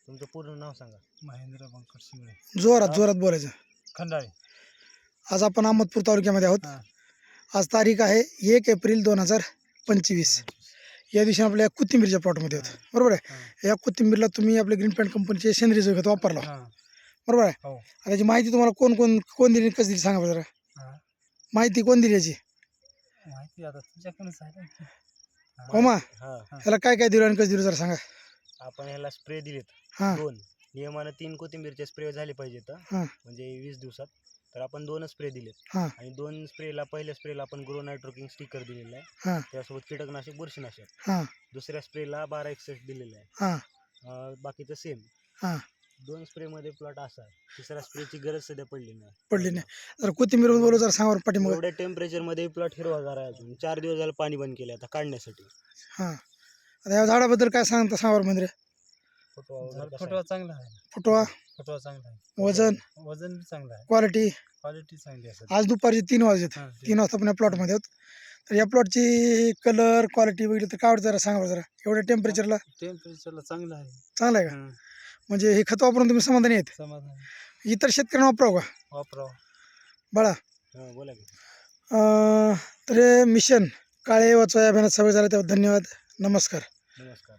तुमचं पूर्ण नाव सांगा. महेंद्र बंकट शिंगळे. जोरात जोरात बोलायचं. खंडाळे. आज आपण अहमदपूर तालुक्यामध्ये आहोत. आज तारीख आहे 1 एप्रिल 2025. या दिवशी आपल्या कोथिंबीरच्या प्लॉटमध्ये आहोत, बरोबर आहे. या कोथिंबीरला तुम्ही आपल्या ग्रीन पॅन्ट कंपनीचे सेंद्रिय जैविक खत वापरला, बरोबर आहे. हो. आता याची माहिती तुम्हाला कोण दिली, कसं दिली सांगा जरा. माहिती कोण दिली याची? माहिती आता तुझ्याकडूनच आहे. हो मा, हा, ह्याला काय काय दिलं आणि कसं दिलं जरा सांगा. आपण ह्याला स्प्रे दिलेत हां 2. नियमानं 3 कोथिंबीरचे स्प्रे झाले पाहिजेत हां म्हणजे 20 दिवसात. तर आपण 2च स्प्रे दिलेत. हां आणि 2 स्प्रेला पहिल्या स्प्रेला आपण ग्रो नायट्रोकिंग स्टिकर दिलेलं आहे. हां त्यासोबत कीटकनाशक बुरशीनाशक. हां दुसऱ्या स्प्रेला 1261 दिलेलं आहे. हां बाकीचं सेम. हां 2 स्प्रेमध्ये प्लॉट असा आहे. तिसऱ्या स्प्रेची गरज सध्या पडली पडली नाही. नाही. जर कोथिंबीर बोलू जरा सांगा बरं पाठीमागं. एवढ्या टेम्परेचरमध्ये प्लॉट हिरवागार आहे. अजून 4 दिवस झालं पाणी बंद केलं आता काढण्यासाठी. हां आता या झाडाबद्दल काय सांगता सांगा बरं म्हणजे. फुटवा चांगला आहे. फुटवा, फुटवा चांगला आहे. वजन वजन बी चांगलं आहे. क्वालिटी. क्वालिटी चांगली आहे. आज दुपारचे 3 वाजलेत. 3 वाजता आपण या प्लॉटमध्ये आहोत. तर या प्लॉटची कलर क्वालिटी बघितली तर काय वाटतं जरा सांगा बरं जरा. एवढ्या टेम्परेचरला टेम्परेचरला चांगलं आहे. चांगलं आहे का? म्हणजे हे खत वापरून तुम्ही समाधानी आहेत? समाधान. इतर शेतकऱ्यांना वापरावं का वापरावं. बाळा? बोला की. तर हे मिशन काळे वाचवा या अभियानात सहभागी झाला त्याबद्दल धन्यवाद. नमस्कार. नमस्कार.